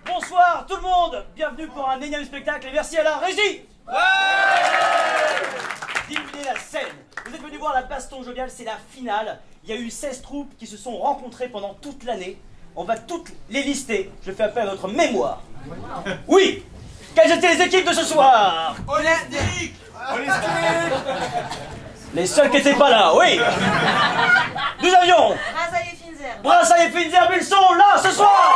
Bonsoir tout le monde, bienvenue pour un énième spectacle et merci à la régie. Diminuez la scène. Vous êtes venus voir la baston joviale, c'est la finale. Il y a eu 16 troupes qui se sont rencontrées pendant toute l'année. On va toutes les lister. Je fais appel à notre mémoire. Oui. Quelles étaient les équipes de ce soir? Holistique. Les seuls qui n'étaient pas là, oui. Nous avions Brassailles et fines herbes. Brassailles et fines herbes, ils sont là ce soir.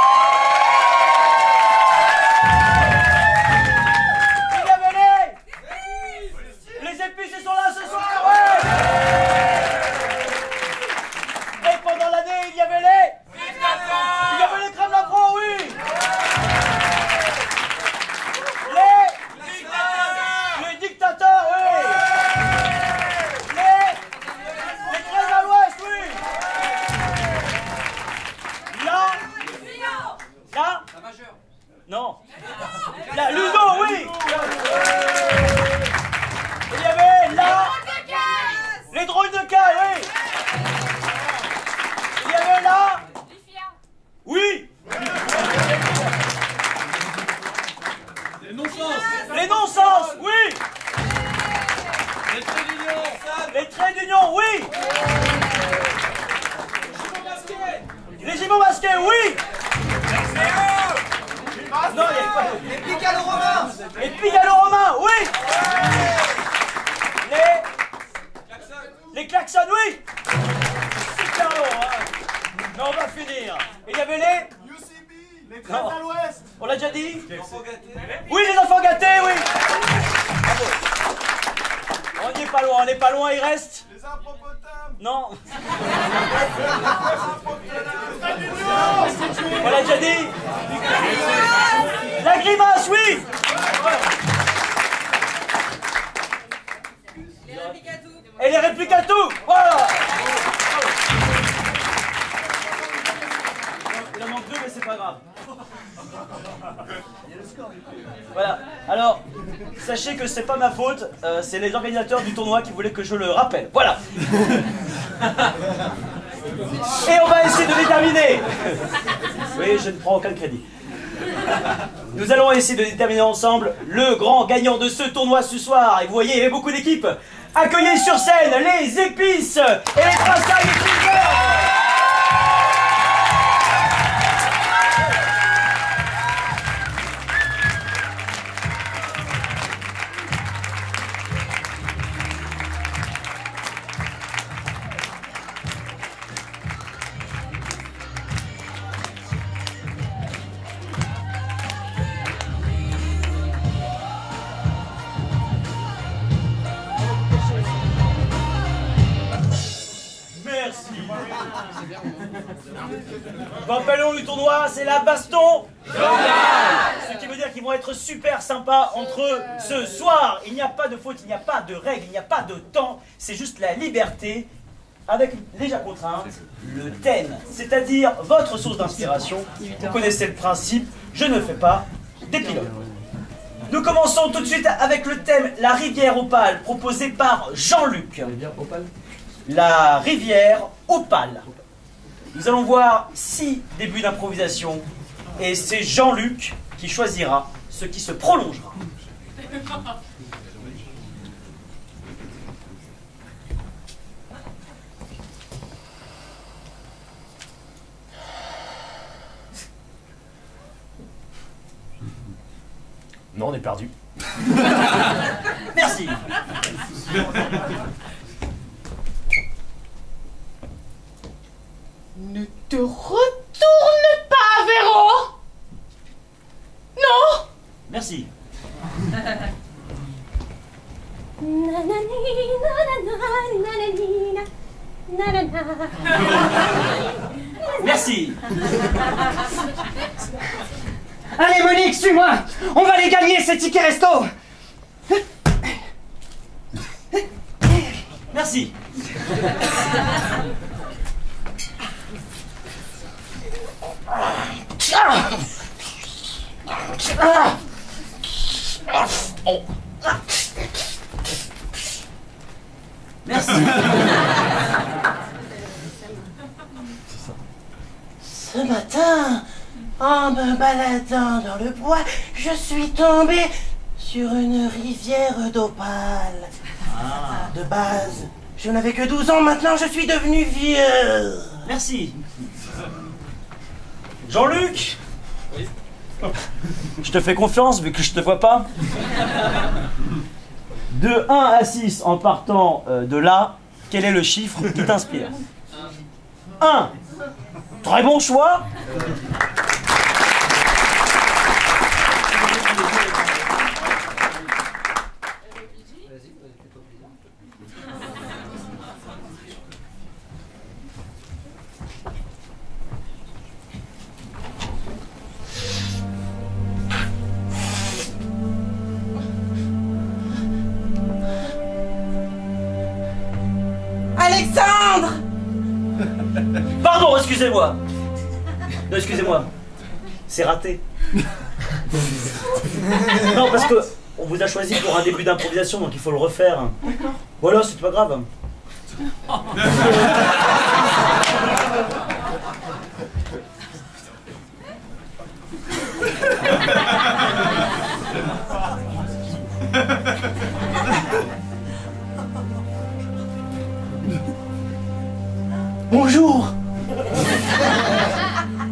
Les épices, ils sont là ce soir, ouais. Et pendant l'année, il y avait les crèmes d'apro, oui. Les dictateurs, oui. Les crèmes à l'ouest, oui. Là. La majeure. Non. La Ludo, oui. Il y avait là les drôles de cas, oui. Il y avait là oui. Les non-sens, oui. Les traits d'union, oui. Les jumeaux masqués, oui. Non, il y a pas. Les Picalo-Romains. Les Picalo-Romains, oui. Les klaxons, oui. Super long, hein. Mais on va finir. Et il y avait les UCB. Les trains à l'ouest. on l'a déjà dit. Oui, les enfants gâtés, oui. Bravo. On n'est pas loin, il reste. Les hippopotames. Non. On l'a déjà dit. La grimace, oui. Et les répliques à tout. Voilà. Il en manque deux, mais c'est pas grave. Voilà. Alors, sachez que c'est pas ma faute. C'est les organisateurs du tournoi qui voulaient que je le rappelle. Voilà. Et on va essayer de déterminer. Oui, je ne prends aucun crédit. Nous allons essayer de déterminer ensemble le grand gagnant de ce tournoi ce soir. Et vous voyez, il y avait beaucoup d'équipes. Accueillez sur scène les épices et les brassailles et fines herbes. Rappelons du tournoi, c'est la baston joviale. Ce qui veut dire qu'ils vont être super sympas entre eux ce soir. Il n'y a pas de faute, il n'y a pas de règles, il n'y a pas de temps. C'est juste la liberté avec une légère contrainte, le thème, c'est-à-dire votre source d'inspiration. Vous connaissez le principe, je ne fais pas d'épilogue. Nous commençons tout de suite avec le thème La rivière opale, proposé par Jean-Luc. La rivière opale. La rivière opale. Nous allons voir 6 débuts d'improvisation et c'est Jean-Luc qui choisira ce qui se prolongera. Non, on est perdu. Merci. Ne te retourne pas, Véro. Non. Merci. Na na na na na na na na na Merci. Allez Monique, suis-moi. On va les gagner ces tickets resto. Merci. Merci. Ce matin, en me baladant dans le bois, je suis tombé sur une rivière d'opale. De base, je n'avais que 12 ans, maintenant je suis devenu vieux. Merci. Jean-Luc. Oui. Je te fais confiance vu que je te vois pas. De 1 à 6 en partant de là, quel est le chiffre qui t'inspire? 1. Très bon choix. Alexandre! Pardon, excusez-moi. Non, excusez-moi. C'est raté. Non, parce que on vous a choisi pour un début d'improvisation, donc il faut le refaire. Voilà, c'est pas grave. Bonjour.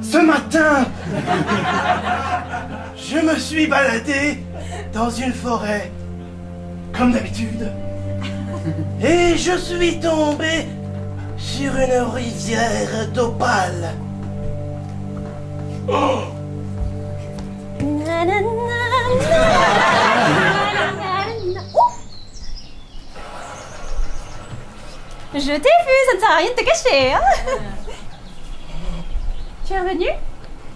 Ce matin, je me suis baladé dans une forêt, comme d'habitude. Et je suis tombé sur une rivière d'opale. Oh! Je t'ai vu, ça ne sert à rien de te cacher, hein. Tu es revenu?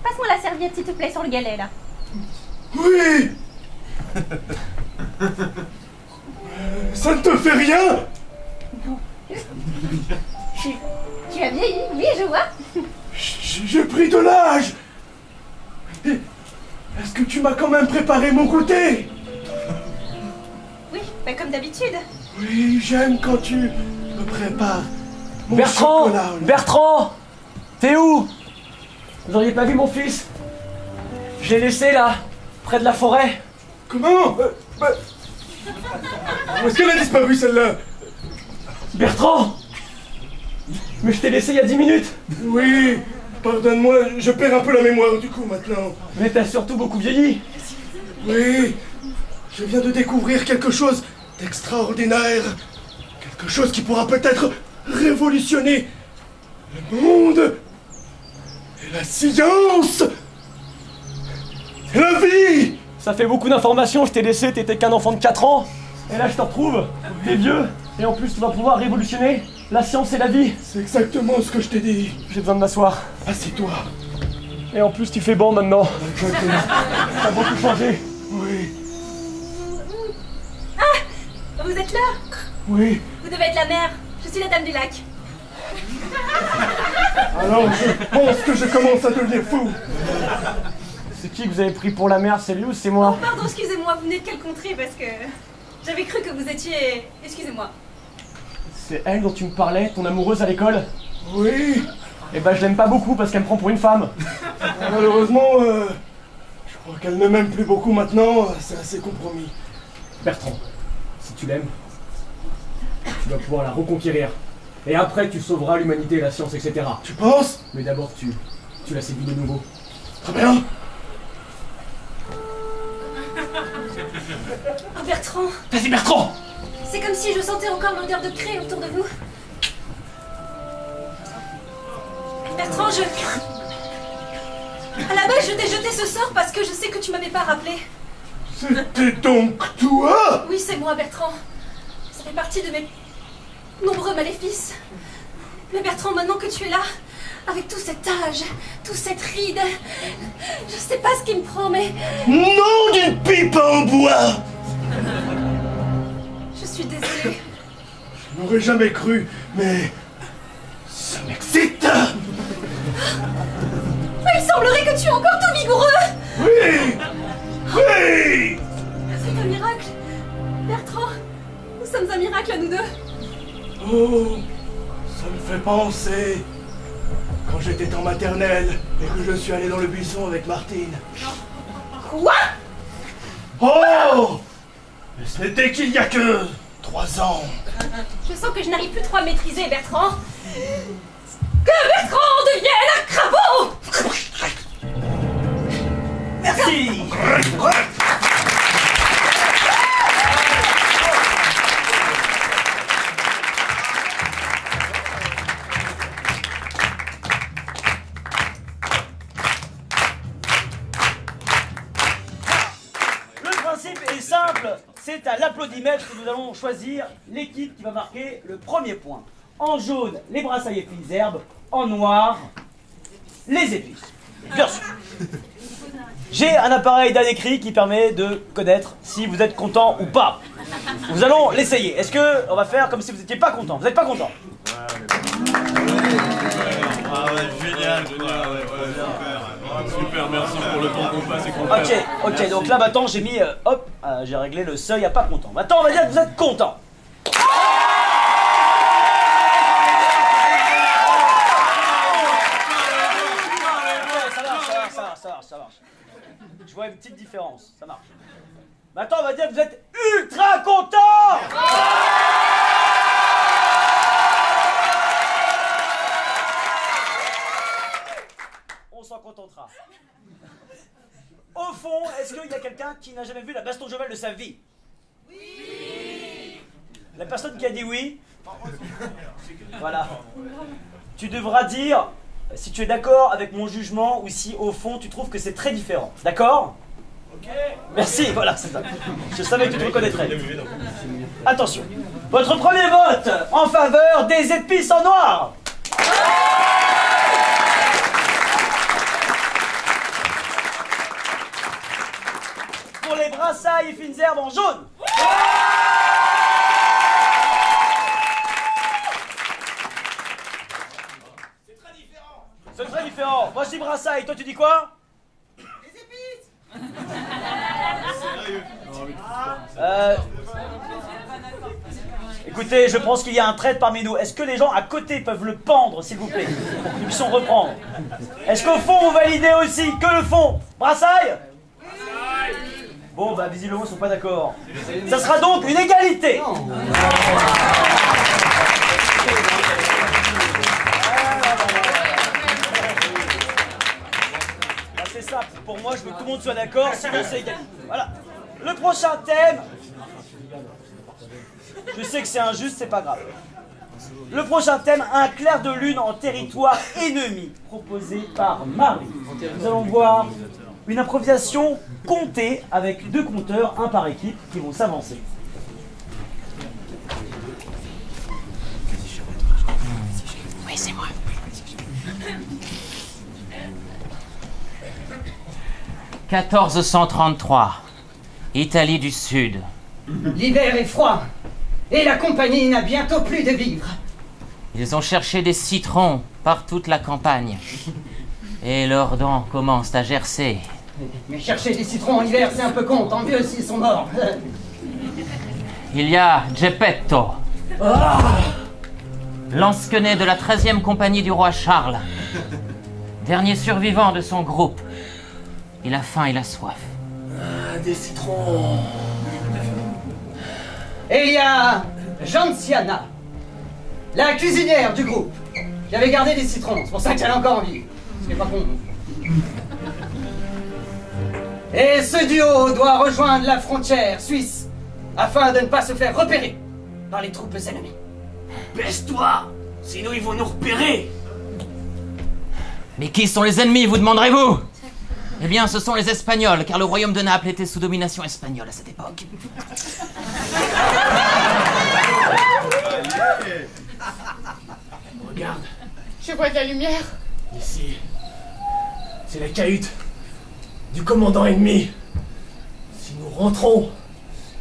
Passe-moi la serviette, s'il te plaît, sur le galet, là. Oui! Ça ne te fait rien? Tu as vieilli, oui, je vois. J'ai pris de l'âge! Est-ce que tu m'as quand même préparé mon goûter? Oui, bah comme d'habitude. Oui, j'aime quand tu me prépares mon Bertrand! chocolat. Bertrand! T'es où? Vous auriez pas vu mon fils? Je l'ai laissé là, près de la forêt. Comment? Où est-ce qu'elle a disparu celle-là? Bertrand! Mais je t'ai laissé il y a 10 minutes! Oui, pardonne-moi, je perds un peu la mémoire du coup maintenant. Mais t'as surtout beaucoup vieilli! Oui, je viens de découvrir quelque chose d'extraordinaire. Quelque chose qui pourra peut-être révolutionner le monde et la science et la vie. Ça fait beaucoup d'informations, je t'ai laissé, t'étais qu'un enfant de 4 ans. Et là je te retrouve, t'es vieux, et en plus tu vas pouvoir révolutionner la science et la vie. C'est exactement ce que je t'ai dit. J'ai besoin de m'asseoir. Assieds-toi. Et en plus tu fais bon maintenant. Exactement. T'as beaucoup changé. Oui, Vous êtes là? oui. Vous devez être la mère. Je suis la dame du lac. Alors je pense que je commence à devenir fou. C'est qui que vous avez pris pour la mère, c'est lui ou c'est moi? Pardon, excusez-moi, vous venez de quelle contrée? Parce que j'avais cru que vous étiez... Excusez-moi. C'est elle dont tu me parlais, ton amoureuse à l'école? Oui. Eh ben je l'aime pas beaucoup parce qu'elle me prend pour une femme. Malheureusement, je crois qu'elle ne m'aime plus beaucoup maintenant. C'est assez compromis. Bertrand, si tu l'aimes, tu dois pouvoir la reconquérir. Et après tu sauveras l'humanité, la science, etc. Tu penses? Mais d'abord tu la séduis de nouveau. Très bien. Oh, Bertrand, Vas-y Bertrand! c'est comme si je sentais encore l'odeur de craie autour de vous. Bertrand, à la base, je t'ai jeté ce sort parce que je sais que tu m'avais pas rappelé. C'était donc toi? Oui, c'est moi, Bertrand. Ça fait partie de mes nombreux maléfices. Mais Bertrand, maintenant que tu es là, avec tout cet âge, toute cette ride, je sais pas ce qui me prend, mais... Nom d'une pipe en bois! Je suis désolée. Je n'aurais jamais cru, mais... ça m'excite! Il semblerait que tu es encore tout vigoureux! Oui! Oui! C'est un miracle! Bertrand, nous sommes un miracle à nous deux! Oh, ça me fait penser quand j'étais en maternelle et que je suis allé dans le buisson avec Martine. Quoi? Oh! Mais ce n'était qu'il y a que 3 ans. Je sens que je n'arrive plus trop à maîtriser, Bertrand! Que Bertrand devienne un crapaud! Merci. Le principe est simple, c'est à l'applaudimètre que nous allons choisir l'équipe qui va marquer le premier point. En jaune, les brassailles et fines herbes. En noir, les épices. Bien sûr. J'ai un appareil d'un écrit qui permet de connaître si vous êtes content ou pas. Nous allons l'essayer. Est-ce que on va faire comme si vous n'étiez pas content? Vous n'êtes pas content? Ah ouais, génial, génial, super, merci pour le temps qu'on passe et qu'on fait. Ok, donc là maintenant j'ai mis, hop, j'ai réglé le seuil à pas content. Maintenant on va dire que vous êtes content. Ça marche. Je vois une petite différence, ça marche. Maintenant on va dire que vous êtes ultra content. On s'en contentera. Au fond, est-ce qu'il y a quelqu'un qui n'a jamais vu la baston Jovel de sa vie? Oui. La personne qui a dit oui. Voilà. Tu devras dire si tu es d'accord avec mon jugement ou si au fond tu trouves que c'est très différent. D'accord? Ok. Merci, voilà, c'est ça. Je savais que tu te reconnaîtrais. Attention. Votre premier vote en faveur des épices en noir. Pour les brassailles et fines herbes en jaune. C'est très différent. Moi je dis brassailles, toi tu dis quoi? Les épices. Écoutez, je pense qu'il y a un traître parmi nous. Est-ce que les gens à côté peuvent le pendre, s'il vous plaît, pour qu'ils puissent reprendre? Est-ce qu'au fond, vous validez aussi que le fond? Brassailles? Bon, bah visiblement, ils sont pas d'accord. Ça sera donc une égalité. C'est ça, pour moi, je veux que tout le monde soit d'accord, sinon c'est égalité. Voilà. Le prochain thème... Je sais que c'est injuste, c'est pas grave. Le prochain thème, un clair de lune en territoire ennemi, proposé par Marie. Nous allons voir une improvisation comptée avec 2 compteurs, un par équipe, qui vont s'avancer. Oui, c'est moi. « 1433, Italie du Sud. L'hiver est froid, et la compagnie n'a bientôt plus de vivres. Ils ont cherché des citrons par toute la campagne. Et leurs dents commencent à gercer. Mais chercher des citrons en hiver, c'est un peu con, tant mieux s'ils sont morts. Il y a Geppetto, lansquenet de la 13e compagnie du roi Charles. Dernier survivant de son groupe. Il a faim, il a soif. Des citrons. Et il y a Gentiana, la cuisinière du groupe, qui avait gardé des citrons, c'est pour ça qu'elle a encore envie. C'est pas con. Et ce duo doit rejoindre la frontière suisse afin de ne pas se faire repérer par les troupes ennemies. Baisse-toi, sinon ils vont nous repérer. Mais qui sont les ennemis, vous demanderez-vous? Eh bien, ce sont les Espagnols, car le royaume de Naples était sous domination espagnole à cette époque. Regarde, Je vois de la lumière. Ici, c'est la cahute du commandant ennemi. Si nous rentrons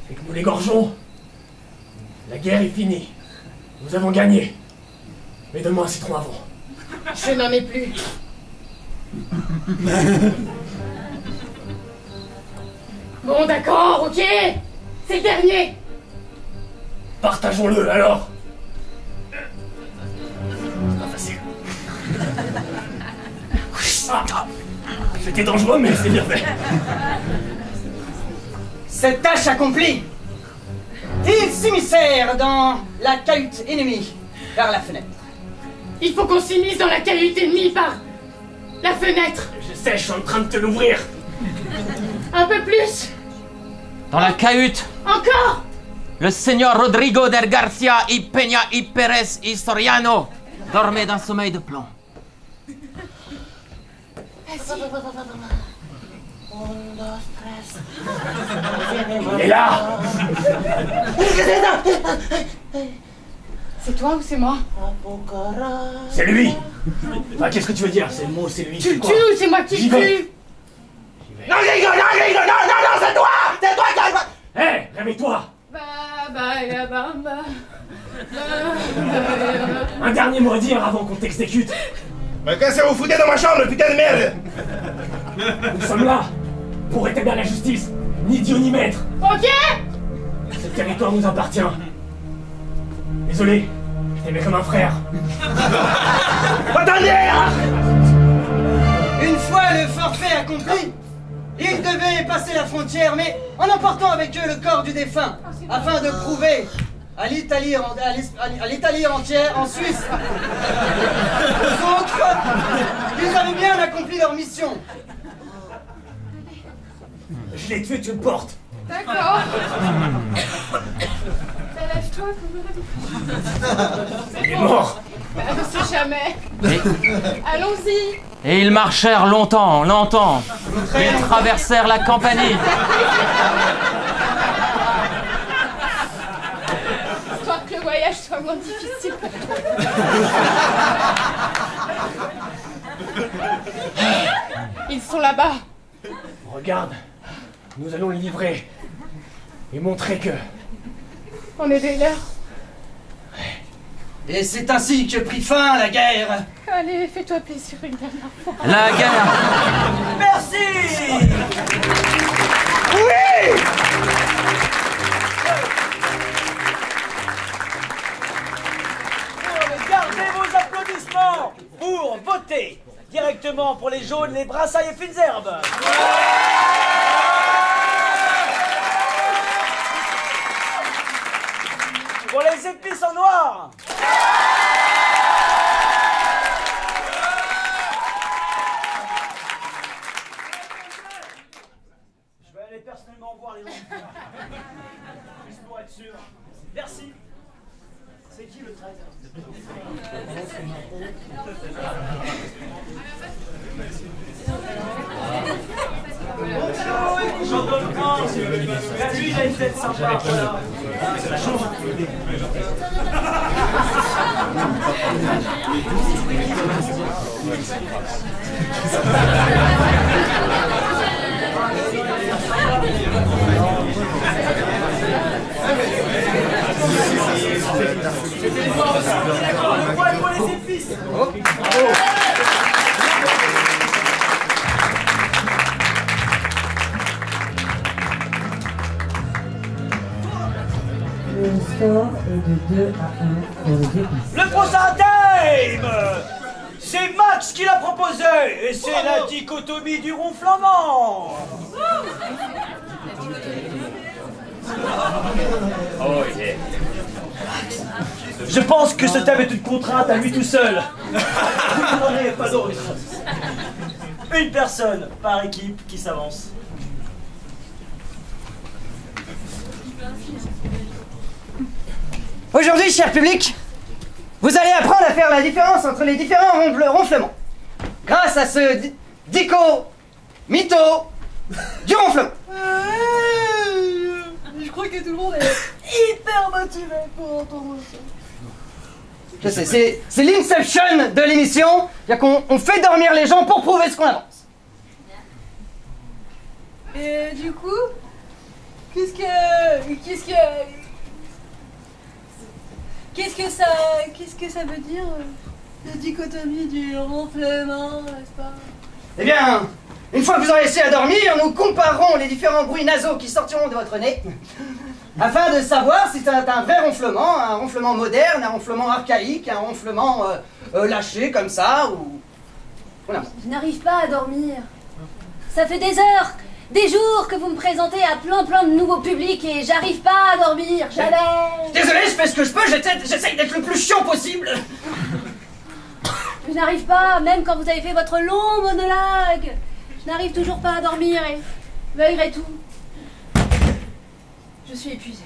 et que nous l'égorgeons, la guerre est finie. Nous avons gagné. Mais donne-moi un citron avant. Je n'en ai plus. Bon, d'accord, ok. C'est le dernier. Partageons-le alors. C'est pas facile. Ah, c'était dangereux, mais c'est bien fait. Cette tâche accomplie, ils s'immiscèrent dans la cahute ennemie, par la fenêtre. Il faut qu'on s'immisce dans la cahute ennemie par la fenêtre. Je sais, je suis en train de te l'ouvrir. Un peu plus. Dans la cahute, Encore. le Señor Rodrigo del Garcia y Peña y Pérez y Soriano dormait d'un sommeil de plomb. Il est là. C'est toi ou c'est moi? C'est lui. Enfin, qu'est-ce que tu veux dire? C'est le mot, c'est lui. Tu c'est le quoi? tues ou c'est moi qui J'y le vais. tue? Non, rigole, non, c'est toi! C'est toi qui as... Hé, réveille-toi. Un dernier mot à dire avant qu'on t'exécute. Mais qu'est-ce que vous foutez dans ma chambre, putain de merde? Nous sommes là pour établir la justice. Ni Dieu ni maître. Ok. Ce territoire nous appartient. Désolé, je t'aimais comme un frère. Attendez! Une fois le forfait accompli, ils devaient passer la frontière, mais en emportant avec eux le corps du défunt, afin de prouver à l'Italie entière, en Suisse, aux autres, qu'ils avaient bien accompli leur mission. Je l'ai tué, tu le portes. D'accord. Lève-toi quand même. Il est mort. On sait jamais. Allons-y. Et ils marchèrent longtemps. Ils traversèrent la Campanie. Histoire que le voyage soit moins difficile pour toi. Ils sont là-bas. Regarde, nous allons les livrer et montrer que... On est des leurs. Et c'est ainsi que prit fin la guerre. Allez, fais-toi plaisir une dernière fois. La guerre. Merci. Oui! Gardez vos applaudissements pour voter directement pour les jaunes, les brassailles et fines herbes. Pour les épices en noir. Je vais aller personnellement voir les gens. Juste pour être sûr. Merci. C'est qui le traître? Jean-Paul France. Lui, il a une tête sympa. Voilà. C'est la chance. D'accord, le poil pour les épices. Le score est de 2 à 1 pour les épices. Le prochain time, c'est Max qui l'a proposé et c'est la dichotomie du ronflement. Oh yeah. Je pense que ce thème est une contrainte à lui tout seul. Vous n'en aurez pas d'autre. Une personne par équipe qui s'avance. Aujourd'hui, cher public, vous allez apprendre à faire la différence entre les différents ronflements. Grâce à ce dico-mytho du ronflement. Je crois que tout le monde est hyper motivé pour entendre ça. Je sais, c'est l'inception de l'émission. C'est-à-dire qu'on fait dormir les gens pour prouver ce qu'on avance. Et du coup, qu'est-ce que ça veut dire, la dichotomie du ronflement, n'est-ce pas? Eh bien, une fois que vous aurez réussi à dormir, nous comparerons les différents bruits nasaux qui sortiront de votre nez, afin de savoir si c'est un vrai ronflement, un ronflement moderne, un ronflement archaïque, un ronflement lâché comme ça, ou... Voilà. Je n'arrive pas à dormir. Ça fait des heures, des jours que vous me présentez à plein de nouveaux publics et j'arrive pas à dormir, jamais. Désolé, je fais ce que je peux, j'essaye d'être le plus chiant possible. Je n'arrive pas, même quand vous avez fait votre long monologue. Je n'arrive toujours pas à dormir et, malgré tout, je suis épuisée.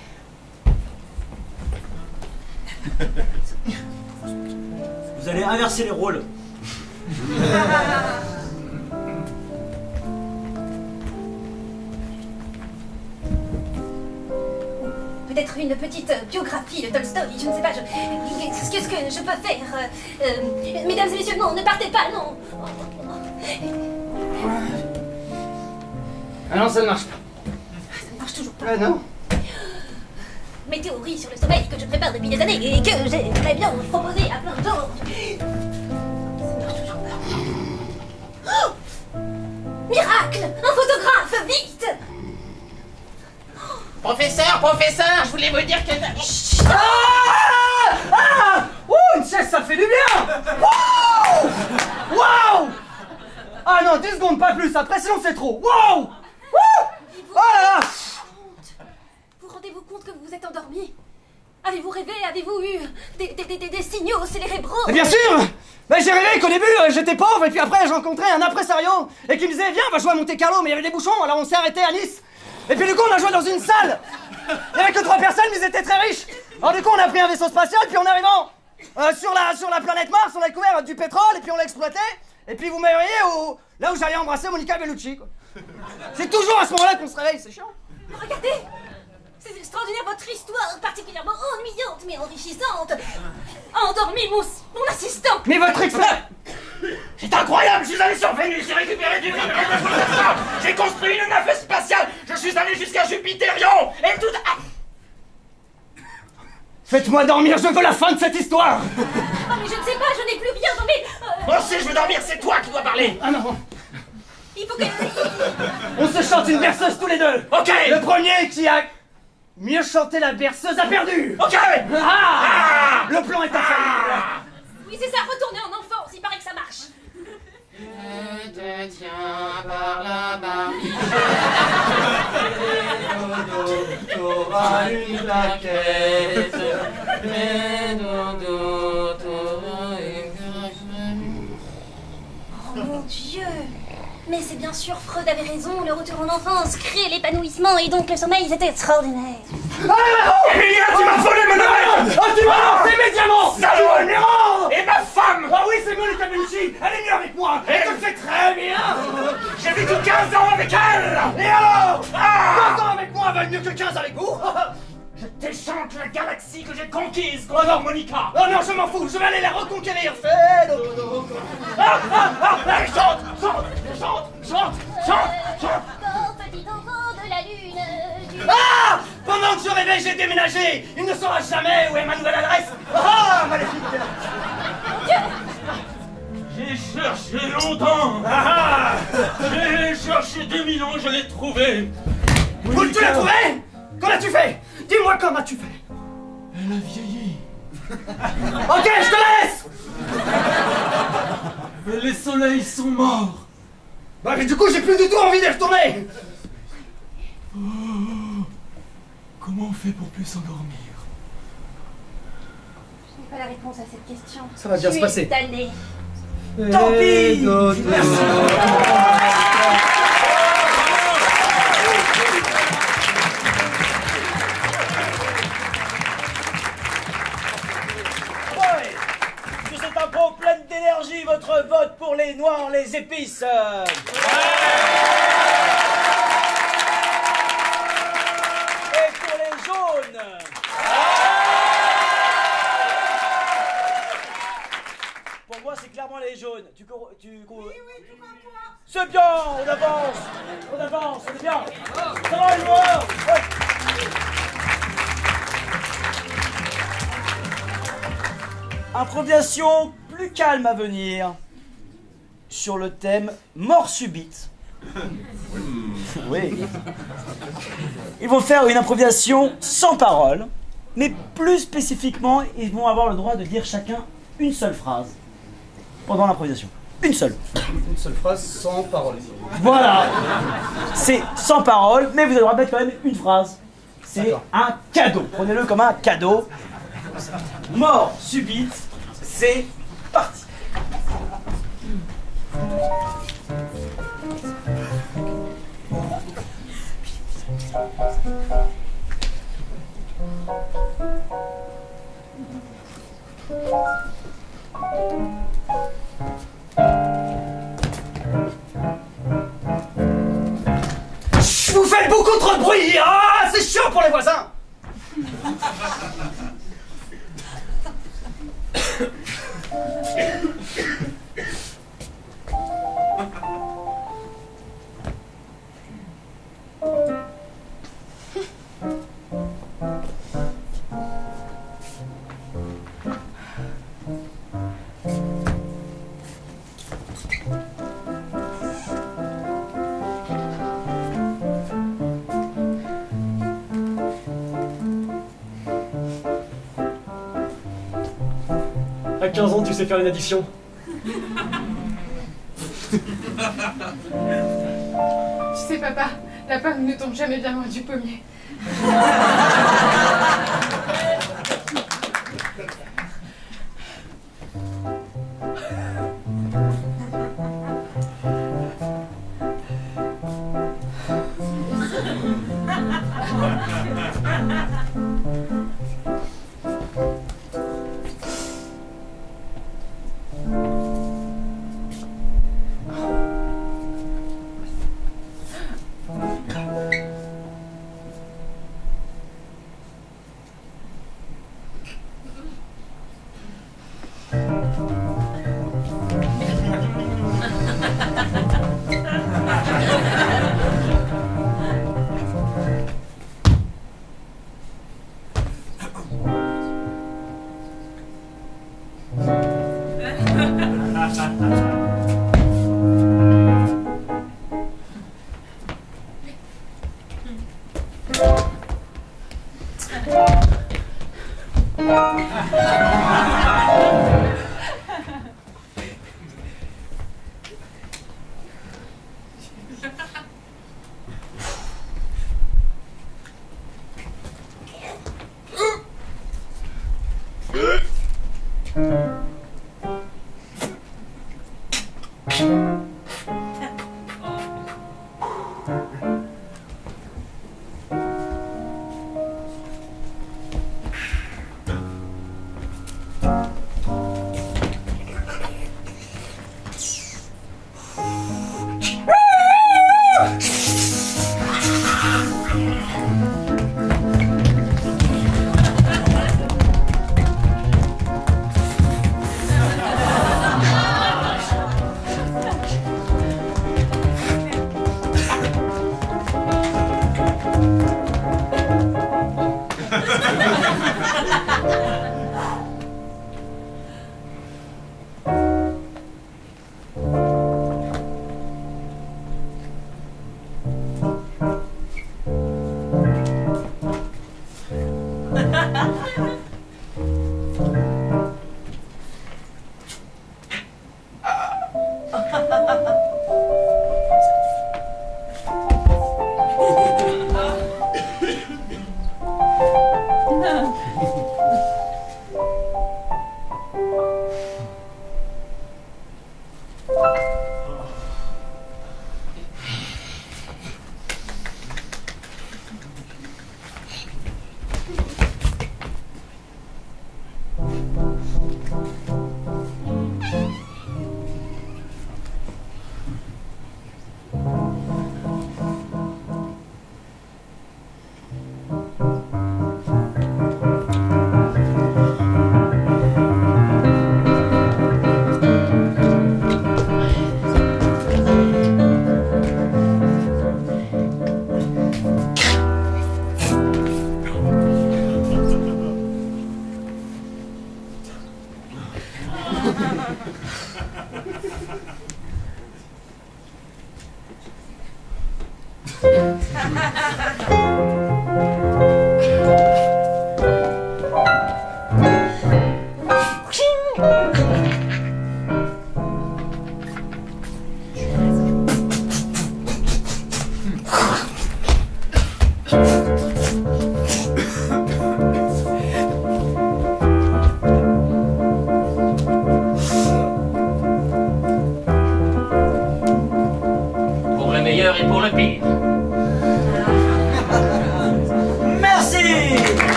Vous allez inverser les rôles. Peut-être une petite biographie de Tolstoï, je ne sais pas, qu'est-ce que je peux faire mesdames et messieurs, non, ne partez pas, non. Ah non, ça ne marche pas. Ça ne marche toujours pas. Ah non. Mes théories sur le sommeil que je prépare depuis des années et que j'ai très bien proposé à plein de gens. Ça ne marche toujours pas. Oh, miracle! Un photographe, vite! Professeur, je voulais vous dire que... Une chaise, ça fait du bien. Waouh. Ah non, 10 secondes, pas plus, après sinon c'est trop. Waouh. Oh là là. Vous rendez-vous compte que vous vous êtes endormi? Avez-vous rêvé? Avez-vous eu des signaux cérébraux? Bien sûr. Ben, j'ai rêvé qu'au début j'étais pauvre et puis après j'ai rencontré un impresario et qui me disait viens on va jouer à Monte Carlo, mais il y avait des bouchons alors on s'est arrêté à Nice. Et puis du coup on a joué dans une salle. Il n'y avait que 3 personnes mais ils étaient très riches. Alors du coup on a pris un vaisseau spatial puis en arrivant sur la planète Mars on a découvert du pétrole et puis on l'a exploité. Et puis vous me voyez là où j'allais embrasser Monica Bellucci quoi. C'est toujours à ce moment-là qu'on se réveille, c'est chiant. Regardez! C'est extraordinaire, votre histoire particulièrement ennuyante mais enrichissante a endormi mon assistant. Mais votre expert... C'est incroyable, je suis allé sur Vénus, j'ai récupéré du minerai, j'ai construit une navette spatiale, je suis allé jusqu'à Jupitérion, et tout... Ah. Faites-moi dormir, je veux la fin de cette histoire. Oh mais je ne sais pas, je n'ai plus rien dans mes... Moi aussi je veux dormir, c'est toi qui dois parler. Ah non. Il faut que... On se chante une berceuse tous les deux. Ok. Le premier qui a mieux chanté la berceuse a perdu. Ok. Le plan est infaillible. Oui c'est ça, retournez en enfance, il paraît que ça marche. Je te tiens par la barbiche. T'auras une plaquette. Mais dodo, t'auras une... Oh mon Dieu! Mais c'est bien sûr, Freud avait raison, le retour en enfance crée l'épanouissement et donc le sommeil, c'était extraordinaire. Emilia, tu m'as volé mon oreille. Oh, tu m'as lancé médiamment. Salaud. Et ma femme. Ah oui, c'est Monica Bellucci. Elle est mieux avec moi. Elle te le fait très bien. J'ai vécu 15 ans avec elle. Et alors 15 ans avec moi valent mieux que 15 avec vous. Je t'échante la galaxie que j'ai conquise contre Monica. Oh non, je m'en fous, je vais aller la reconquérir. Fais dodo. Allez, chante. Petit enfant de la lune. Ah! Pendant que je rêvais, j'ai déménagé. Il ne saura jamais où est ma nouvelle adresse. Ah, maléfique. J'ai cherché longtemps. J'ai cherché 2000 ans, je l'ai trouvé. Où tu l'as trouvé? Qu'en as-tu fait? Dis-moi comment tu fais. Elle a vieilli. Ok, je te laisse. Mais les soleils sont morts. Bah mais du coup j'ai plus du tout envie d'y retourner. Comment on fait pour plus s'endormir? Je n'ai pas la réponse à cette question. Ça va bien se passer. Allé. Tant pis. Merci. Sur cette impro pleine d'énergie, votre vote pour les noirs, les épices. Et pour les jaunes. clairement les jaunes. Oui, tout comme toi. C'est bien, on avance, on est bien. Ça va, les joueurs? Ouais. Improvisation plus calme à venir sur le thème mort subite. Oui. Ils vont faire une improvisation sans parole, mais plus spécifiquement, ils vont avoir le droit de dire chacun une seule phrase pendant l'improvisation. Une seule. Une seule phrase sans parole. Voilà. C'est sans parole, mais vous avez le droit de mettre quand même une phrase. C'est un cadeau. Prenez-le comme un cadeau. Mort subite, c'est parti. Vous faites beaucoup trop de bruit. Ah, c'est chiant pour les voisins. À 15 ans, tu sais faire une addition. Tu sais, papa, la pomme ne tombe jamais bien loin du pommier.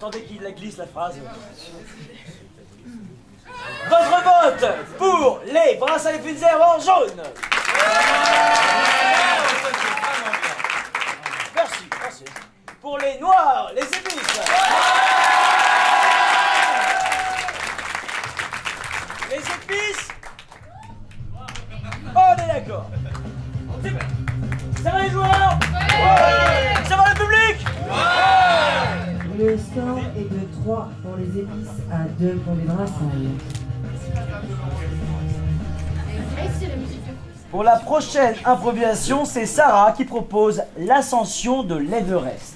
J'attendais qu'il la glisse la phrase. Votre vote pour les bracelets Funzer en jaune. Merci, merci. Pour les noirs, les épices. Les épices. On est d'accord. Ça va les joueurs? Ouais. Ça va le public? Ouais. Le score est de 3 pour les épices à 2 pour les bracelets. Pour la prochaine improvisation, c'est Sarah qui propose l'ascension de l'Everest.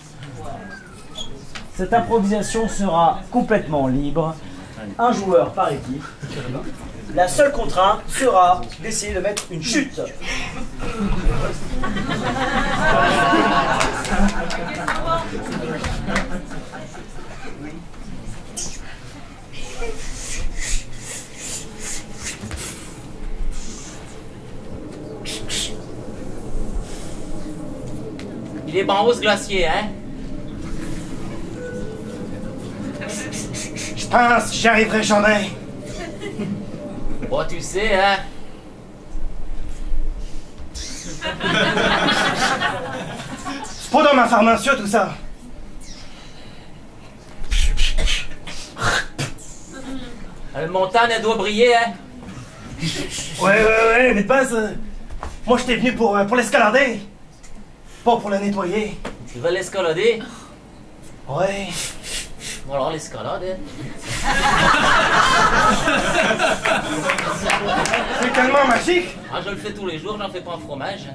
Cette improvisation sera complètement libre, un joueur par équipe. La seule contrainte sera d'essayer de mettre une chute. Il est bon ce glacier, hein? Je pense que j'y arriverai jamais. Bon, tu sais, hein? C'est pas dans ma pharmacie tout ça. Le montagne, elle doit briller, hein? Ouais, mais pas moi, j'étais venu pour l'escalader. Pas pour la nettoyer. Tu veux l'escalader? Ouais. Bon, alors l'escalade, hein? C'est tellement magique. Ah, je le fais tous les jours, j'en fais pas un fromage.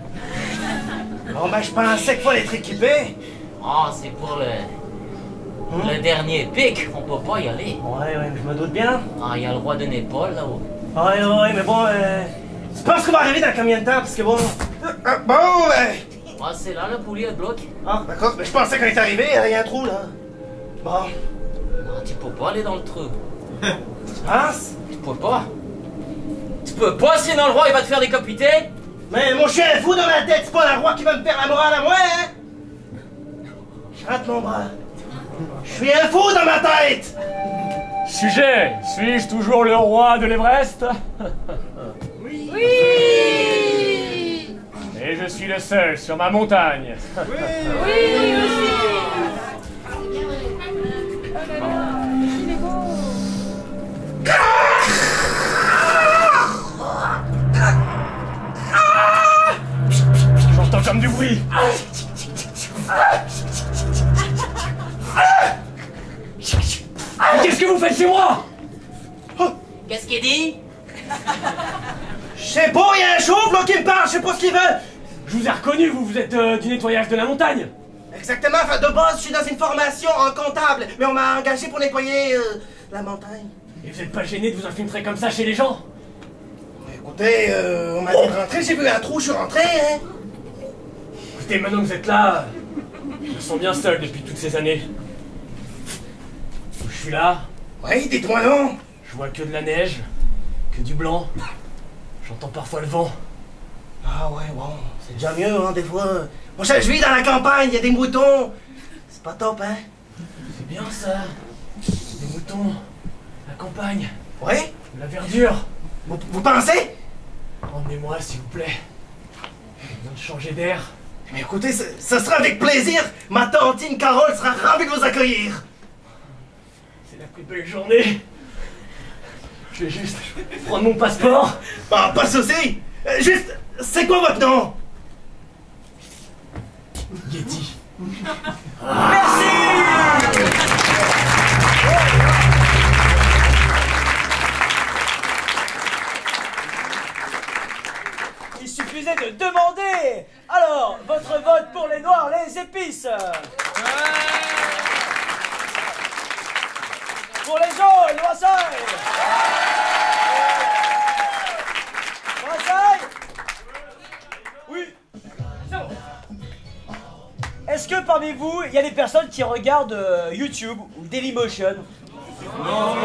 Bon, ben, je pensais qu'il fallait être équipé. Ah, c'est pour le dernier pic, on peut pas y aller. Ouais, je me doute bien. Ah, il y a le roi de Népal là-haut. Ouais, mais bon, tu penses qu'on va arriver dans combien de temps? Parce que bon... Ah, c'est là, le poulet, le bloc. Ah, d'accord, mais je pensais qu'on était arrivé, il y a un trou, là. Bon. Ah, tu peux pas aller dans le trou. Tu penses? Tu peux pas. Tu peux pas, sinon le roi, il va te faire décapiter. Mais mon chien est fou dans ma tête, c'est pas le roi qui va me faire la morale à moi, hein? Je rate mon bras. Je suis un fou dans ma tête! Sujet, suis-je toujours le roi de l'Everest? Oui. Et je suis le seul sur ma montagne. Oui, aussi. Il est beau. J'entends comme du bruit. Qu'est-ce que vous faites chez moi? Qu'est-ce qu'il dit? Je sais pas, il y a un chauve là qui me parle, je sais pas ce qu'il veut. Je vous ai reconnu, vous êtes du nettoyage de la montagne. Exactement, enfin, de base, je suis dans une formation en comptable, mais on m'a engagé pour nettoyer la montagne. Et vous êtes pas gêné de vous infiltrer comme ça chez les gens? Écoutez, on m'a dit de rentrer, j'ai vu un trou, je suis rentré, hein. Écoutez, maintenant que vous êtes là, je me sens bien seul depuis toutes ces années. Je suis là. Oui, dites-moi non. Je vois que de la neige, que du blanc. J'entends parfois le vent. Ah ouais, bon, c'est déjà mieux, hein, des fois. Moi, je vis dans la campagne, il y a des moutons. C'est pas top, hein. C'est bien ça. Des moutons, la campagne. Oui? De la verdure. Vous pensez? Emmenez-moi, s'il vous plaît. J'ai besoin de changer d'air. Mais écoutez, ça sera avec plaisir. Ma tantine Carole sera ravie de vous accueillir. C'est la plus belle journée. Je vais juste prendre mon passeport. Ah, pas de souci. Juste, c'est quoi votre nom? Yeti. Merci. Il suffisait de demander. Alors, votre vote pour les noirs, les épices. Pour les jaunes, Marseille. Marseille. Oui. C'est bon. Est-ce que parmi vous, il y a des personnes qui regardent YouTube ou Dailymotion? Non.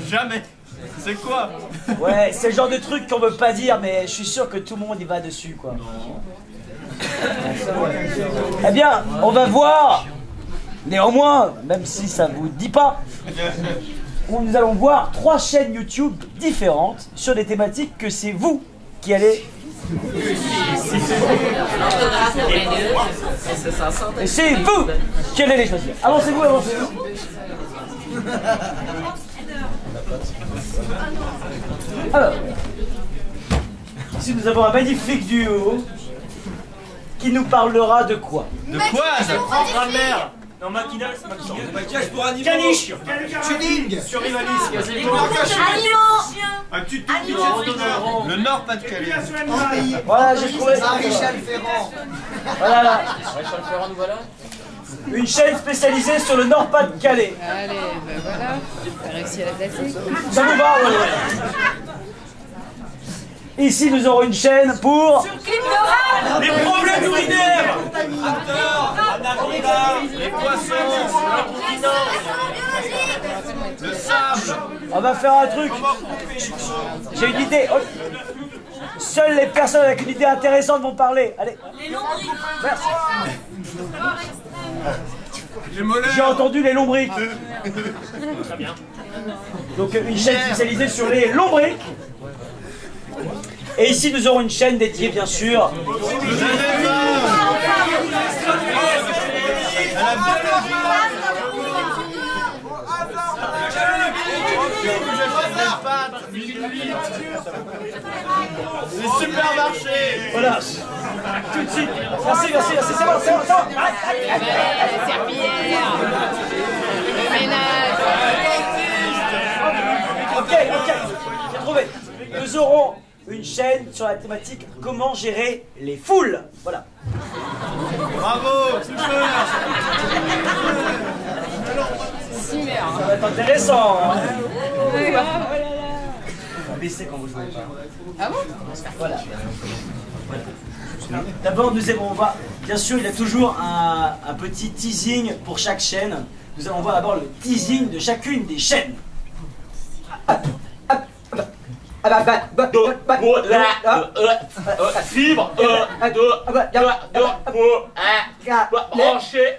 Jamais. C'est quoi? Ouais, c'est le genre de truc qu'on veut pas dire, mais je suis sûr que tout le monde y va dessus, quoi. Eh bien, on va voir Néanmoins, même si ça vous dit pas, nous allons voir 3 chaînes YouTube différentes sur des thématiques que c'est vous qui allez... Et c'est vous qui allez les choisir. Avancez-vous, avancez-vous. Alors, ici nous avons un magnifique duo qui nous parlera de quoi? De quoi? Grammaire. Non, maquillage pour animaux. Caniche. Tuning. Survivalisme. Un tuto. Le Nord-Pas-de-Calais. Voilà, j'ai trouvé. Maréchal Ferrand. Voilà. Maréchal Ferrand, nous voilà. Une chaîne spécialisée sur le Nord-Pas-de-Calais. Allez, ben voilà. T'as réussi à la placer. Ça vous va, ouais. Ici, nous aurons une chaîne pour... Les problèmes urinaires. Les poissons. Le sable. On va faire un truc. J'ai une idée. Oh. Seules les personnes avec une idée intéressante vont parler. Allez. Les lombriques. Merci. Les mollets. J'ai entendu les lombriques. Très bien. Donc une chaîne spécialisée sur les lombriques. Et ici nous aurons une chaîne dédiée bien sûr. Les supermarchés. Voilà. Tout de suite. Merci, c'est bon, c'est bon. La serpillière. Le ménage. Ok, j'ai trouvé. Nous aurons une chaîne sur la thématique comment gérer les foules. Voilà. Bravo. Ça va être intéressant. Hein. On va baisser quand vous jouez pas. Ah bon? Voilà. D'abord, on va. Bien sûr, il y a toujours un petit teasing pour chaque chaîne. Nous allons voir d'abord le teasing de chacune des chaînes. Fibre. Brancher.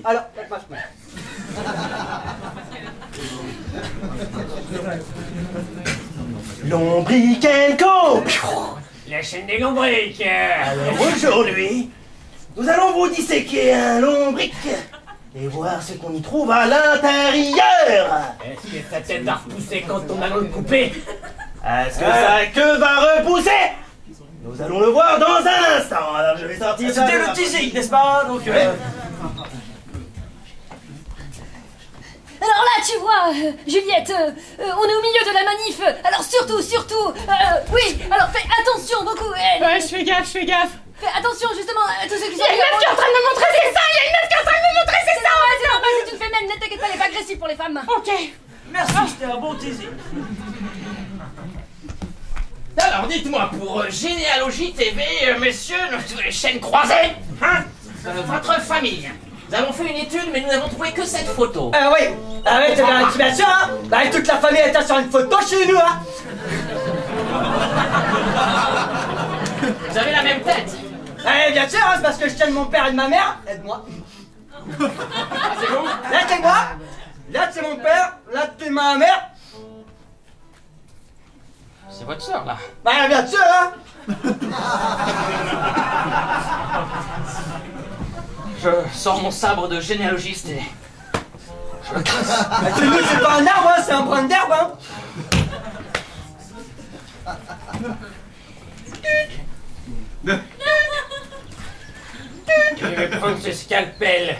Alors, Lombriquelco. La chaîne des lombriques. Alors aujourd'hui, nous allons vous disséquer un lombric et voir ce qu'on y trouve à l'intérieur. Est-ce que sa tête va repousser quand on allons le couper? Est-ce que sa queue va repousser? Nous allons le voir dans un instant. Alors je vais sortir ça. C'était le teasing, n'est-ce pas? Donc, Alors là, tu vois, Juliette, on est au milieu de la manif. Alors surtout, oui, alors fais attention beaucoup. Ouais, je fais gaffe. Fais attention justement à tous ceux qui sont... Il y a une meuf qui est en train de me montrer ses seins. Il y a une meuf qui est en train de me montrer ses seins. C'est normal, c'est une femelle, ne t'inquiète pas, elle est pas agressive pour les femmes. Ok. merci, c'était un bon teasing. Alors dites-moi, pour Généalogie TV, messieurs, les chaînes croisées, hein, votre famille, nous avons fait une étude, mais nous n'avons trouvé que cette photo. oui, avec bien sûr, hein. Bah, toute la famille était sur une photo chez nous, hein. Vous avez la même tête. Bien sûr, hein, c'est parce que je tiens de mon père et de ma mère. Aide-moi. C'est vous? Là, c'est moi. Là, c'est mon père. Là, c'est ma mère. C'est votre sœur, là. Bah, bien sûr, hein. Je sors mon sabre de généalogiste et... je le casse. C'est pas un arbre, hein, c'est un brin d'herbe, hein. Je vais prendre ce scalpel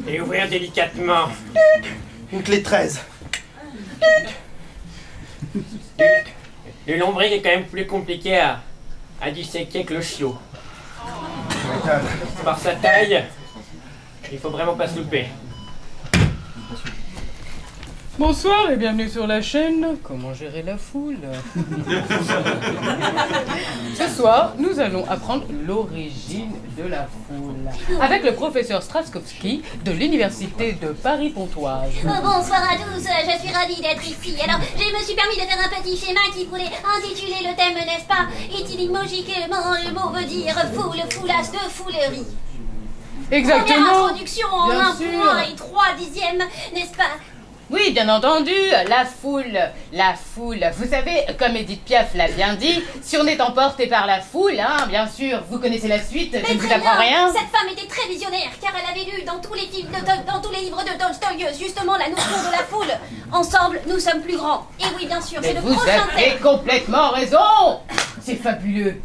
et ouvrir délicatement. Une clé de 13. Le lombric est quand même plus compliqué à disséquer que le chiot. Par sa taille, il faut vraiment pas se louper. Bonsoir et bienvenue sur la chaîne Comment gérer la foule. Ce soir, nous allons apprendre l'origine de la foule avec le professeur Straskowski de l'université de Paris-Pontoise. Bonsoir à tous, je suis ravie d'être ici. Alors, je me suis permis de faire un petit schéma qui pourrait intituler le thème, n'est-ce pas? Étymologiquement, le mot veut dire foule, foulasse de foulerie. Exactement. Première introduction en Bien 1 sûr. point et 3 dixièmes, n'est-ce pas? Oui, bien entendu, la foule, vous savez, comme Edith Piaf l'a bien dit, si on est emporté par la foule, hein, bien sûr, vous connaissez la suite, je ne vous apprends rien. Cette femme était très visionnaire, car elle avait lu dans tous les livres de Tolstoï, justement la notion de la foule. Ensemble, nous sommes plus grands. Et oui, bien sûr, Mais c'est le vous prochain avez thème. complètement raison. C'est fabuleux.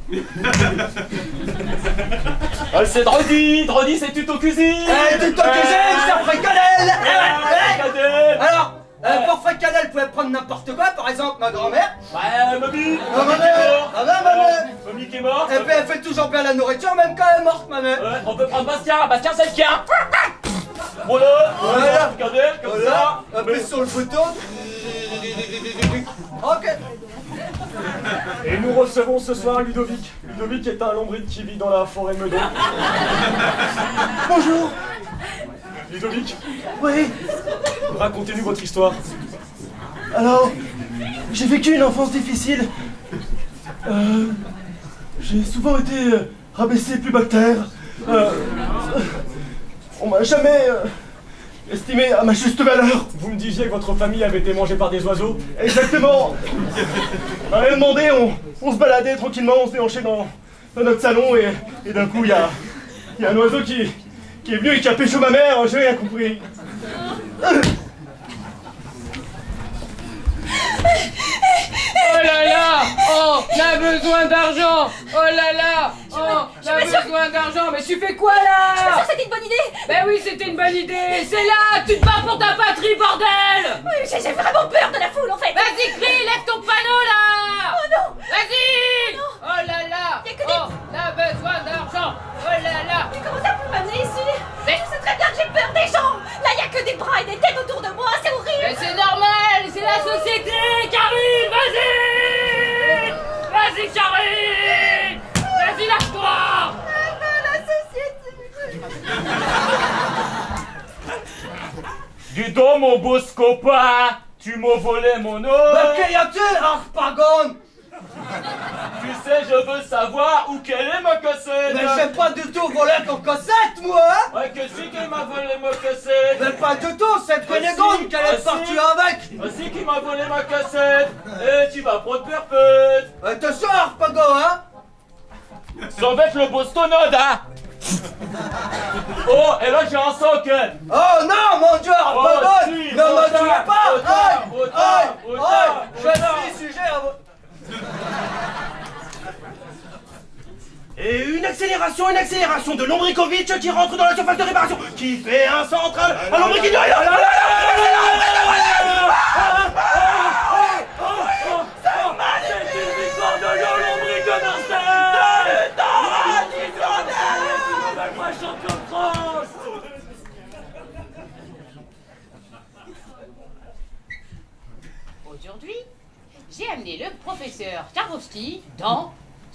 C'est Drody, c'est tuto cuisine. Tuto cuisine, c'est fricadelle. Alors, pour fricadelle, vous pouvez prendre n'importe quoi, par exemple ma grand-mère. Ouais, mamie. Mamie qui est morte. Et puis elle fait toujours bien la nourriture, même quand elle est morte, ma mère. Ouais, on peut prendre Bastien, c'est le tien. Voilà, regardez, comme ça. Appuie sur le bouton. Ok. Et nous recevons ce soir Ludovic. Ludovic est un lombric qui vit dans la forêt Meudon. Bonjour. Ludovic, Oui. racontez-nous votre histoire. Alors, j'ai vécu une enfance difficile. J'ai souvent été rabaissé plus bactère. On m'a jamais estimé à ma juste valeur. Vous me disiez que votre famille avait été mangée par des oiseaux. Exactement. On m'a rien demandé, on se baladait tranquillement, on se déhanchait dans notre salon et d'un coup, il y a un oiseau qui est venu et qui a pécho ma mère, j'ai rien compris. Oh là là, oh, on a besoin d'argent. Oh là là, oh, on a besoin d'argent. Mais tu fais quoi là? Je suis sûre que c'était une bonne idée. Ben oui, c'était une bonne idée. C'est là, tu te bats pour ta patrie, bordel. Oui, j'ai vraiment peur de la foule en fait. Vas-y, crie, lève ton panneau là. Oh non. Vas-y. Non. Oh là là, Y a que des- oh, on a besoin d'argent. Oh là là. Mais comment t'as pu m'amener ici? Mais- Je sais très bien que j'ai peur des gens. Là, y a que des bras et des têtes autour de moi, c'est Mais horrible. c'est normal, c'est la société. Karine, vas-y. Vas-y, Karine. Vas-y, lâche-toi. La société. Dis donc, mon beau scopa, tu m'as volé mon os. Mais qu'y a-t-il, Harpagon? Tu sais, je veux savoir où quelle est ma cassette. Mais j'ai pas du tout volé ton cassette, moi. Ouais, que si qui m'a volé ma cassette. Mais pas du tout, c'est Pénégonde qu'elle est partie avec. Aussi qui m'a volé ma cassette. Et tu vas prendre perpète. T'es sûr, Harpagon, hein? Ça va être le bostonode, hein. Oh, et là j'ai un socle. Oh non, mon Dieu, Harpagon. Oh, si, Ne me autant, tuez pas. autant, Aïe, autant, aïe, autant, aïe. Je autant. suis sujet à vous. Et une accélération de Lombricovic qui rentre dans la surface de réparation, qui fait un central à Lombricovic. C'est une victoire de Lombricovic de Marseille. Moi, champion de France. Aujourd'hui, j'ai amené le professeur Karowski dans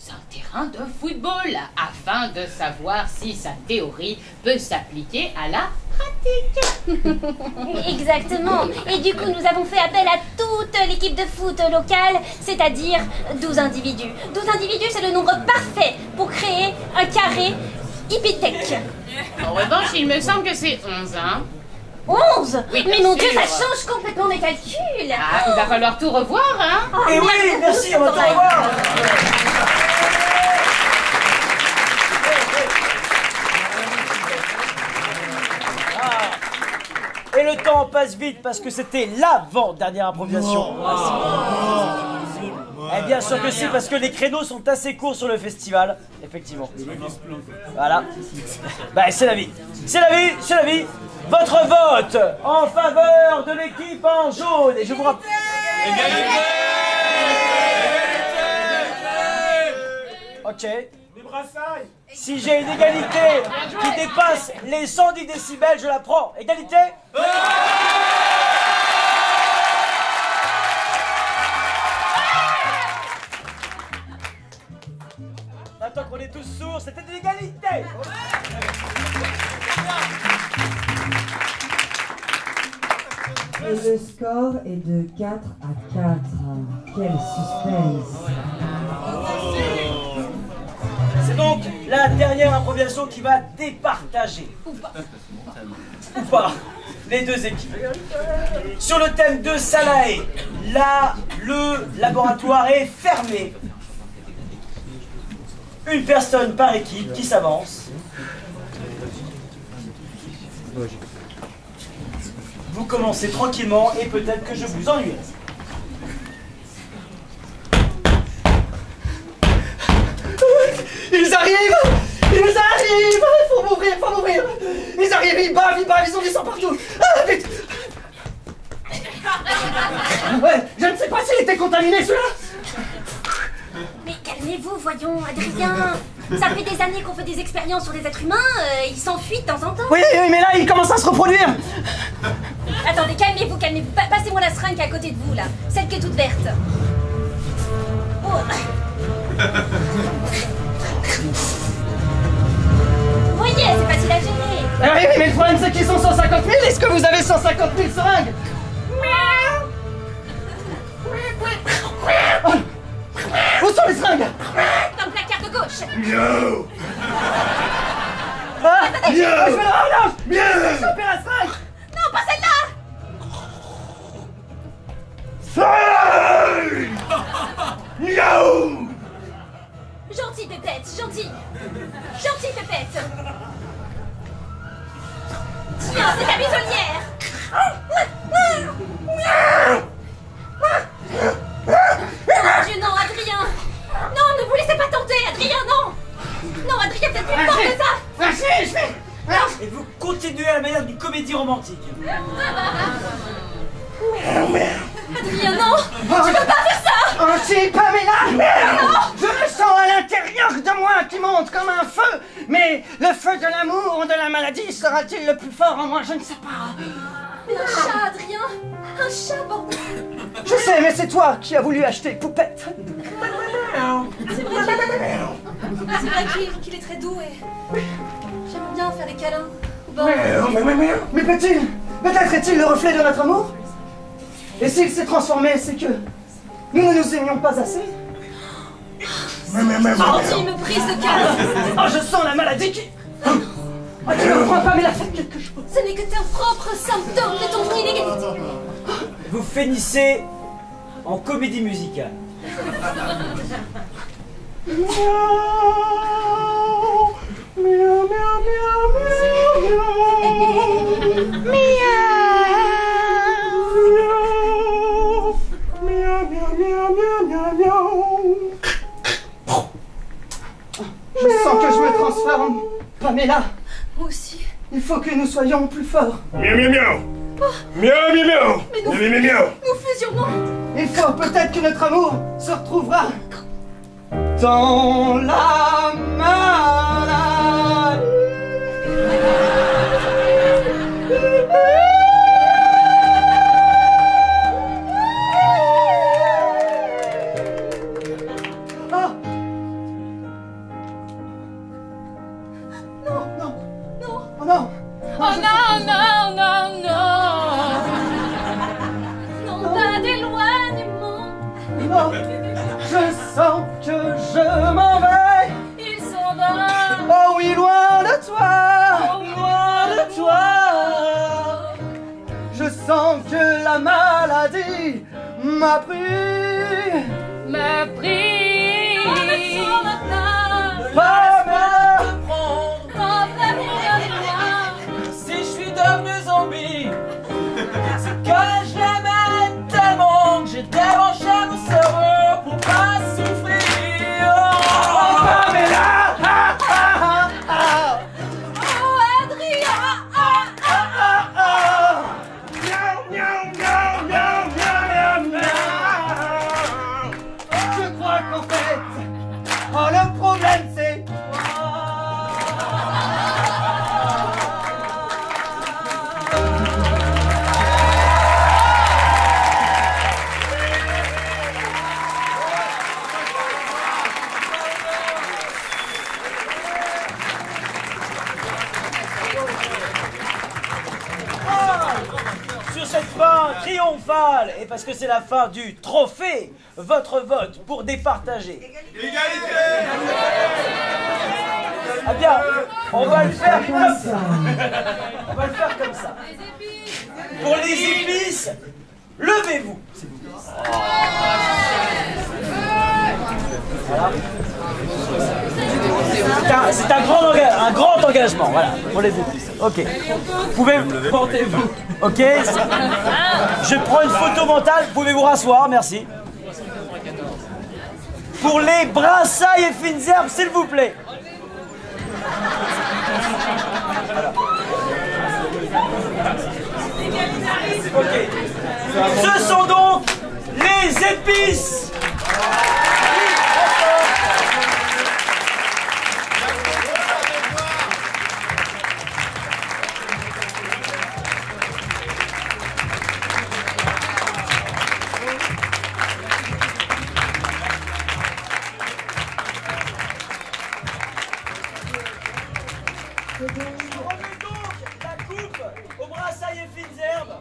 un terrain de football afin de savoir si sa théorie peut s'appliquer à la pratique. Exactement. Et du coup, nous avons fait appel à toute l'équipe de foot locale, c'est-à-dire 12 individus. 12 individus, c'est le nombre parfait pour créer un carré Ipitech. En revanche, il me semble que c'est 11, hein. 11. Oui, Mais bien mon Dieu, sûr. ça change complètement mes calculs. Ah, il va falloir tout revoir, hein. Oh, Et oui, merci, on va tout revoir. Et le temps passe vite parce que c'était l'avant-dernière improvisation. Eh bien sûr que si, parce que les créneaux sont assez courts sur le festival, effectivement. Voilà. Bah c'est la vie. C'est la vie, c'est la vie. Votre vote en faveur de l'équipe en jaune. Et je vous rappelle... Ok. Si j'ai une égalité qui dépasse les 110 décibels, je la prends. Égalité? Maintenant qu'on est tous sourds, c'était de l'égalité. Et le score est de 4 à 4. Quel suspense. C'est donc la dernière improvisation qui va départager. Ou pas. Les deux équipes. Sur le thème de Salae, là, le laboratoire est fermé. Une personne par équipe qui s'avance. Vous commencez tranquillement et peut-être que je vous ennuie. Ils arrivent! Ils arrivent! Faut m'ouvrir! Ils arrivent, ils bavent, ils ont du sang partout! Ah, vite! Ouais, je ne sais pas s'il était contaminé, celui-là! Mais calmez-vous, voyons, Adrien. Ça fait des années qu'on fait des expériences sur des êtres humains, ils s'enfuient de temps en temps. Oui, mais là, il commence à se reproduire! Attendez, calmez-vous. Passez-moi la seringue qui est à côté de vous, là. Celle qui est toute verte. Oh. Vous voyez, c'est facile à gérer. Ah oui, mais le problème, c'est qu'ils sont 150 000. Est-ce que vous avez 150 000 seringues? Où sont les seringues? Dans le placard de gauche. Miaou. Ah, attendez, je vais la relâche. J'ai chopé la seringue. Non, pas celle-là. Miaou. Gentil, Pépette, gentil. Gentil, Pépette. Tiens, c'est ta muselière. Mon Dieu, non, Adrien. Non, ne vous laissez pas tenter, Adrien, non. Non, Adrien, peut-être plus fort que ça. Merci, je fais. Et vous continuez à la manière d'une comédie romantique. Adrien, non. Tu peux pas faire ça. Oh, si, Pamela. Non. Je le sens à l'intérieur de moi qui monte comme un feu. Mais le feu de l'amour ou de la maladie sera-t-il le plus fort en moi? Je ne sais pas. Mais un chat, Adrien. Un chat, bordel. Je sais, mais c'est toi qui as voulu acheter Poupette. C'est vrai qu'il est très doux et j'aime bien faire des câlins. Bon. Mais peut-être est-il le reflet de notre amour? Et s'il s'est transformé, c'est que nous ne nous aimions pas assez? Gentil, me brise le cœur. Oh, je sens la maladie qui... Oh, tu ne crois pas, mais il a fait quelque chose. Ce n'est que tes propres symptômes de ton inégalité. Vous finissez en comédie musicale. Je sens que je me transforme, Pamela. Moi aussi. Il faut que nous soyons plus forts. Miaou, miaou, miaou. Miaou, miaou, miaou. Mais nous, Miaou, miaou, miaou. nous fusionnons. Il faut peut-être que notre amour se retrouvera dans la maladie. Ah. Non, non, non, oh non. Oh non, non, non, non. Non, pas d'éloignement. Non, je sens que je m'en vais. Il s'en va. Oh oui, loin de toi. Oh, loin de toi. Je sens que la maladie m'a pris. M'a pris. On me sent maintenant. Pas Oh, vraiment, Si je suis devenu zombie, c'est que je l'aimais tellement que j'ai débranché mon cerveau pour pas souffrir. Pamela. Oh, Adrien. Miaou, miaou, miaou, miaou, miaou, miaou. Je crois qu'en fait, oh, le problème c'est... Sur cette fin triomphale, et parce que c'est la fin du trophée, votre vote pour départager. Égalité. Ah bien, on va le faire comme ça. On va le faire comme ça. Pour les épices, levez-vous. Voilà. C'est un grand engagement, voilà, pour les épices. Ok. Vous pouvez portez-vous. Ok. Je prends une photo mentale. Vous pouvez vous rasseoir, merci. Pour les brassailles et fines herbes, s'il vous plaît. Ok. Ce sont donc les épices. Je remets donc la coupe aux brassailles et fines herbes.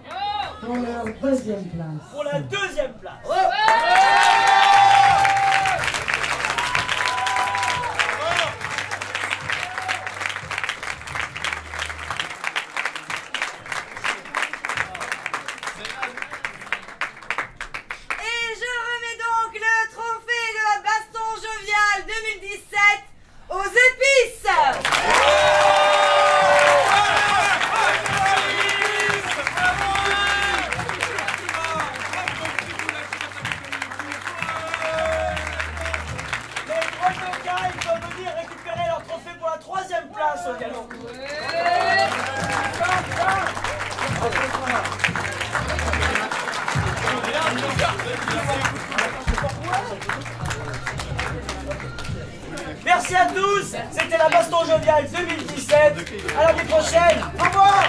Pour la deuxième place. Pour la deuxième place. Et je remets donc le trophée de la Baston Joviale 2017 aux épices. Ils peuvent venir récupérer leur trophée pour la troisième place au galop. Merci à tous, c'était la Baston Joviale 2017. À l'année prochaine, au revoir.